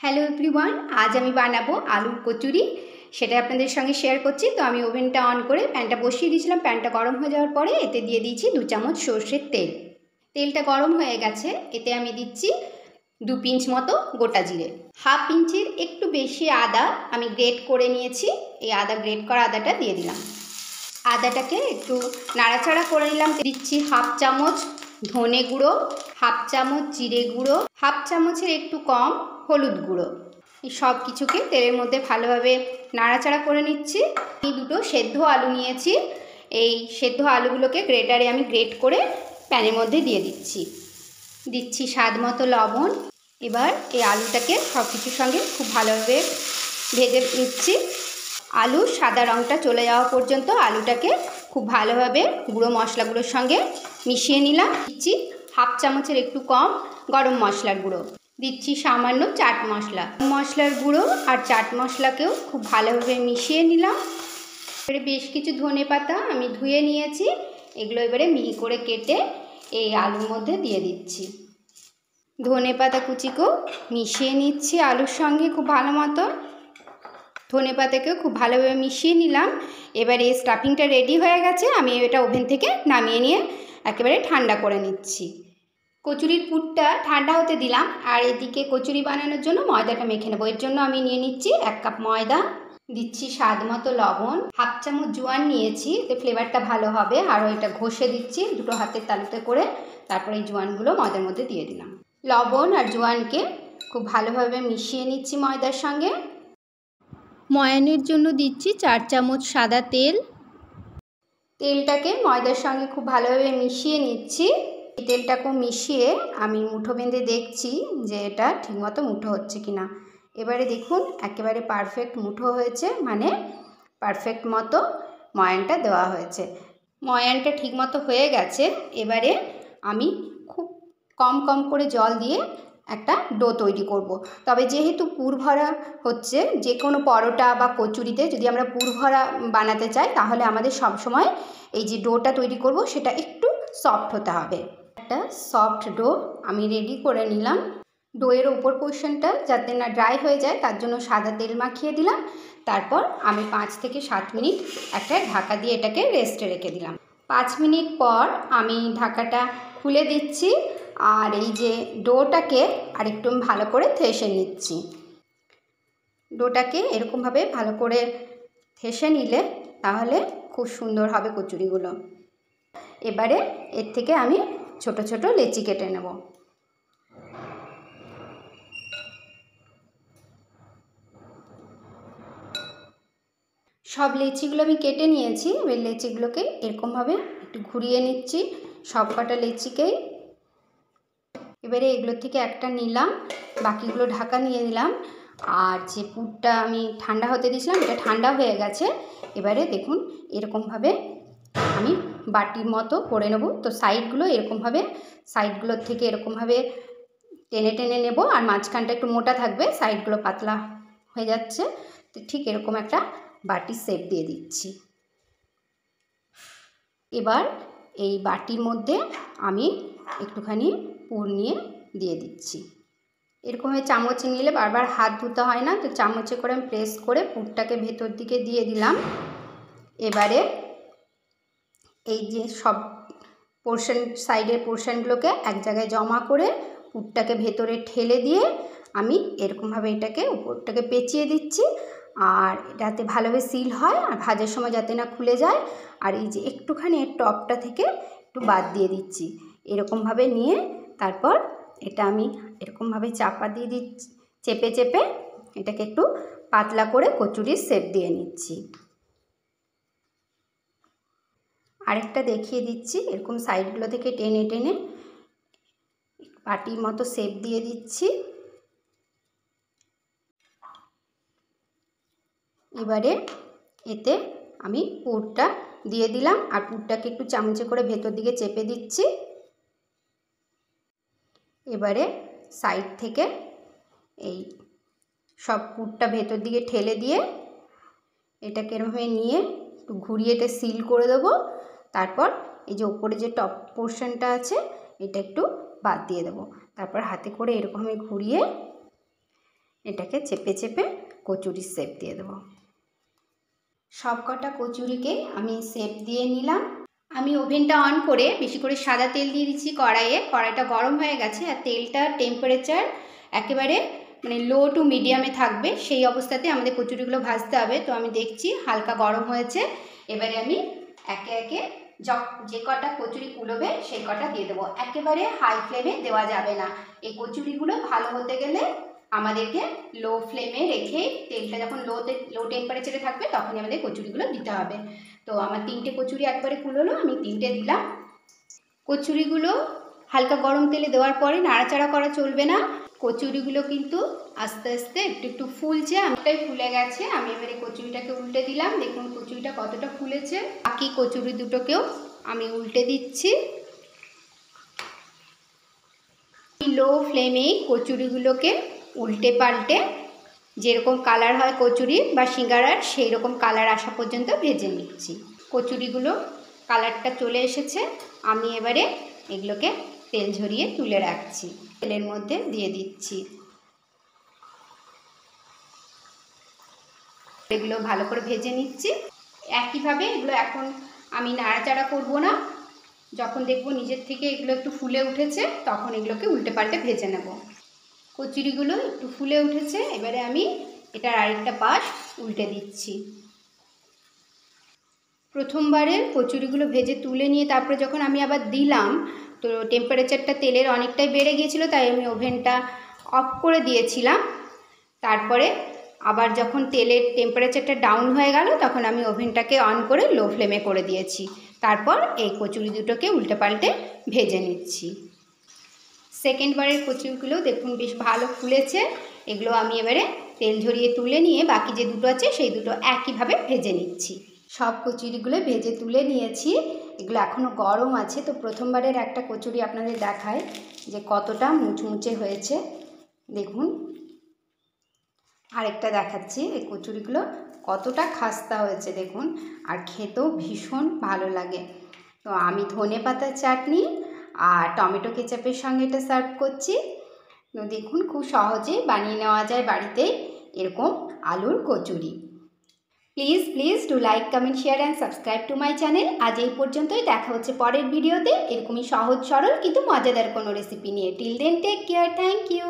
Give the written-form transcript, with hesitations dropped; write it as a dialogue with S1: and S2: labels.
S1: Hello everyone, আজ আমি বানাবো আলুর কচুরি। সেটা আপনাদের সঙ্গে শেয়ার করছি। তো আমি ওভেনটা অন করে প্যানটা বসিয়ে দিয়েছিলাম। প্যানটা গরম হয়ে যাওয়ার পরে এতে দিয়ে দিয়েছি 2 চামচ সর্ষের তেল। তেলটা গরম হয়ে গেছে, এতে আমি দিচ্ছি 2 পিঞ্চ মতো গোটা জিরে, হাফ ইঞ্চির একটু বেশি আদা আমি গ্রেট করে নিয়েছি। এই গ্রেট করা আদাটা দিয়ে দিলাম। আদাটাকে একটু নাড়াচাড়া করে নিলাম। দিচ্ছি হাফ চামচ ধনে গুঁড়ো, হাফ চামচ জিরে গুঁড়ো, হাফ চামচের একটু কম হলুদ গুঁড়ো। এই সব কিছুকে তেলের মধ্যে ভালোভাবে নাড়াচাড়া করে নিচ্ছি। আমি 2টো সেদ্ধ আলু নিয়েছি। এই সেদ্ধ আলুগুলোকে গ্রেটারে আমি গ্রেট করে প্যানের মধ্যে দিয়ে দিচ্ছি স্বাদ মতো লবণ। এবার এই আলুটাকে সব কিছুর সঙ্গে খুব ভালোভাবে ভেজে নিচ্ছি। আলুর সাদা রঙটা চলে যাওয়া পর্যন্ত আলুটাকে খুব ভালোভাবে গুঁড়ো মশলাগুলোর সঙ্গে মিশিয়ে নিলাম। দিচ্ছি হাফ চামচের একটু কম গরম মশলার গুঁড়ো, দিচ্ছি সামান্য চাট মশলা। মশলার গুঁড়ো আর চাট মশলাকেও খুব ভালোভাবে মিশিয়ে নিলাম। এবারে বেশ কিছু ধনেপাতা আমি ধুয়ে নিয়েছি, এগুলো এবারে মিহি করে কেটে এই আলুর মধ্যে দিয়ে দিচ্ছি। ধনেপাতা কুচিকেও মিশিয়ে নিচ্ছি আলুর সঙ্গে খুব ভালো মতো। ধনেপাতাকেও খুব ভালোভাবে মিশিয়ে নিলাম। এবারে এই স্টাফিংটা রেডি হয়ে গেছে। আমি এটা ওভেন থেকে নামিয়ে নিয়ে একেবারে ঠান্ডা করে নিচ্ছি। কচুরির পুরটা ঠান্ডা হতে দিলাম, আর এদিকে কচুরি বানানোর জন্য ময়দাটা মেখে নেবো। এর জন্য আমি নিয়ে নিচ্ছি 1 কাপ ময়দা, দিচ্ছি স্বাদ মতো লবণ, হাফ চামচ জোয়ান নিয়েছি, এতে ফ্লেভারটা ভালো হবে। আর এটা ঘষে দিচ্ছি 2টো হাতের তালুতে করে। তারপরে এই জোয়ানগুলো ময়দার মধ্যে দিয়ে দিলাম। লবণ আর জোয়ানকে খুব ভালোভাবে মিশিয়ে নিচ্ছি ময়দার সঙ্গে। ময়ানের জন্য দিচ্ছি 4 চামচ সাদা তেল। তেলটাকে ময়দার সঙ্গে খুব ভালোভাবে মিশিয়ে নিচ্ছি। এই তেলটাকেও মিশিয়ে আমি মুঠো বেঁধে দেখছি যে এটা ঠিকমতো মুঠো হচ্ছে কিনা। এবারে দেখুন একেবারে পারফেক্ট মুঠো হয়েছে, মানে পারফেক্ট মতো ময়ানটা দেওয়া হয়েছে। ময়ানটা ঠিকমতো হয়ে গেছে। এবারে আমি খুব কম কম করে জল দিয়ে একটা ডো তৈরি করব। তবে যেহেতু পুর ভরা হচ্ছে, যে কোনো পরোটা বা কচুরিতে যদি আমরা পুর ভরা বানাতে চাই, তাহলে আমাদের সব সময় এই যে ডোটা তৈরি করব সেটা একটু সফট হতে হবে। একটা সফট ডো আমি রেডি করে নিলাম। ডোয়ের ওপর পোর্শনটা যাতে না ড্রাই হয়ে যায় তার জন্য সাদা তেল মাখিয়ে দিলাম। তারপর আমি 5 থেকে 7 মিনিট একটা ঢাকা দিয়ে এটাকে রেস্টে রেখে দিলাম। 5 মিনিট পর আমি ঢাকাটা খুলে দিচ্ছি, আর এই যে ডোটাকে আরেকটু ভালো করে থেসে নিচ্ছি। ডোটাকে এরকমভাবে ভালো করে থেসে নিলে তাহলে খুব সুন্দর হবে কচুরিগুলো। এবারে এর থেকে আমি ছোট ছোট লেচি কেটে নেব। সব লেচিগুলো আমি কেটে নিয়েছি। এবার লেচিগুলোকে এরকমভাবে একটু ঘুরিয়ে নিচ্ছি সব কটা লেচিকেই। এবারে এগুলোর থেকে একটা নিলাম, বাকিগুলো ঢাকা নিয়ে নিলাম। আর যে পুরটা আমি ঠান্ডা হতে দিয়েছিলাম এটা ঠান্ডা হয়ে গেছে। এবারে দেখুন এরকমভাবে আমি বাটির মতো করে নেব। তো সাইডগুলোর থেকে এরকমভাবে টেনে টেনে নেব, আর মাঝখানটা একটু মোটা থাকবে, সাইডগুলো পাতলা হয়ে যাচ্ছে। তো ঠিক এরকম একটা বাটির শেপ দিয়ে দিচ্ছি। এবার এই বাটির মধ্যে আমি একটুখানি পুর নিয়ে দিয়ে দিচ্ছি। এরকমভাবে চামচে নিলে বারবার হাত ধুতে হয় না, তো চামচে করে আমি প্রেস করে পুরটাকে ভেতর দিকে দিয়ে দিলাম। এবারে এই যে সব সাইডের পোর্শনগুলোকে এক জায়গায় জমা করে পুরটাকে ভেতরে ঠেলে দিয়ে আমি এরকমভাবে এটাকে উপরটাকে পেঁচিয়ে দিচ্ছি, আর যাতে ভালোভাবে সিল হয় আর ভাজার সময় যাতে না খুলে যায়। আর এই যে একটুখানি এর টপটা থেকে একটু বাদ দিয়ে দিচ্ছি। এরকমভাবে নিয়ে তারপর এটা আমি এরকমভাবে চাপা দিয়ে দিচ্ছি, চেপে চেপে এটাকে একটু পাতলা করে কচুরির শেপ দিয়ে নিচ্ছি। আরেকটা দেখিয়ে দিচ্ছি। এরকম সাইডগুলো থেকে টেনে টেনে বাটির মতো শেপ দিয়ে দিচ্ছি। এবারে এতে আমি পুরটা দিয়ে দিলাম, আর পুরটাকে একটু চামচে করে ভেতর দিকে চেপে দিচ্ছি। এবারে সাইড থেকে এই সব পুরটা ভেতর দিকে ঠেলে দিয়ে এটাকে এরকমভাবে নিয়ে একটু ঘুরিয়ে এটা সিল করে দেবো। তারপর এই যে ওপরে যে টপ পোর্শনটা আছে এটা একটু বাদ দিয়ে দেবো। তারপর হাতে করে এরকমভাবে ঘুরিয়ে এটাকে চেপে চেপে কচুরির শেপ দিয়ে দেবো। সব কটা কচুরিকে আমি শেপ দিয়ে নিলাম। আমি ওভেনটা অন করে বেশি করে সাদা তেল দিয়ে দিচ্ছি কড়াইয়ে। কড়াইটা গরম হয়ে গেছে আর তেলটার টেম্পারেচার একেবারে মানে লো টু মিডিয়ামে থাকবে, সেই অবস্থাতে আমাদের কচুরিগুলো ভাজতে হবে। তো আমি দেখছি হালকা গরম হয়েছে, এবারে আমি একে একে যে কটা কচুরি কুলোবে সেই কটা দিয়ে দেবো। একেবারে হাই ফ্লেমে দেওয়া যাবে না। এই কচুরিগুলো ভালো হতে গেলে আমাদেরকে লো ফ্লেমে রেখে তেলটা যখন লো টেম্পারেচারে থাকবে তখনই আমাদের কচুরিগুলো দিতে হবে। তো আমার 3টে কচুরি একবারে কুলোলো, আমি 3টে দিলাম। কচুরিগুলো হালকা গরম তেলে দেওয়ার পরে নাড়াচাড়া করা চলবে না। কচুরিগুলো কিন্তু আস্তে আস্তে একটু একটু ফুলছে, অনেকটাই ফুলে গেছে। আমি এবারে কচুরিটাকে উল্টে দিলাম। দেখুন কচুরিটা কতটা ফুলেছে। বাকি কচুরি দুটোকেও আমি উল্টে দিচ্ছি। লো ফ্লেমেই কচুরিগুলোকে উল্টে পাল্টে যেরকম কালার হয় কচুরি বা সিঙ্গারার সেই রকম কালার আসা পর্যন্ত ভেজে নিচ্ছি। কচুরিগুলো কালারটা চলে এসেছে, আমি এবারে এগুলোকে তেল ঝরিয়ে তুলে রাখছি। তেলের মধ্যে দিয়ে দিচ্ছি। এগুলো ভালো করে ভেজে নিচ্ছি। একইভাবে এগুলো এখন আমি নাড়াচাড়া করব না। যখন দেখব নিজের থেকে এগুলো একটু ফুলে উঠেছে তখন এগুলোকে উল্টে পাল্টে ভেজে নেব। কচুরিগুলো একটু ফুলে উঠেছে, এবারে আমি এটার আরেকটা পাশ উল্টে দিচ্ছি। প্রথমবারে কচুরিগুলো ভেজে তুলে নিয়ে তারপরে যখন আমি আবার দিলাম তো টেম্পারেচারটা তেলের অনেকটাই বেড়ে গিয়েছিল, তাই আমি ওভেনটা অফ করে দিয়েছিলাম। তারপরে আবার যখন তেলের টেম্পারেচারটা ডাউন হয়ে গেল তখন আমি ওভেনটাকে অন করে লো ফ্লেমে করে দিয়েছি। তারপর এই কচুরি দুটোকে উল্টে পাল্টে ভেজে নিচ্ছি। সেকেন্ডবারের কচুরিগুলো দেখুন বেশ ভালো ফুলেছে। এগুলো আমি এবারে তেল ঝরিয়ে তুলে নিয়ে বাকি যে দুটো আছে সেই দুটো একইভাবে ভেজে নিচ্ছি। সব কচুরিগুলো ভেজে তুলে নিয়েছি। এগুলো এখনও গরম আছে। তো প্রথমবারের একটা কচুরি আপনাদের দেখায় যে কতটা মুচমুচে হয়েছে। দেখুন আরেকটা দেখাচ্ছি, এই কচুরিগুলো কতটা খাস্তা হয়েছে দেখুন, আর খেতেও ভীষণ ভালো লাগে। তো আমি ধনেপাতার চাটনি আর টমেটো কেচাপের সঙ্গে এটা সার্ভ করছি। তো দেখুন খুব সহজে বানিয়ে নেওয়া যায় বাড়িতেই এরকম আলুর kachori. Please do like, comment, share and subscribe to my channel. আজ এই পর্যন্তই। দেখা হচ্ছে পরের ভিডিওতে এরকমই সহজ সরল কিন্তু মজাদার কোনো রেসিপি নিয়ে। Till then take care, thank you.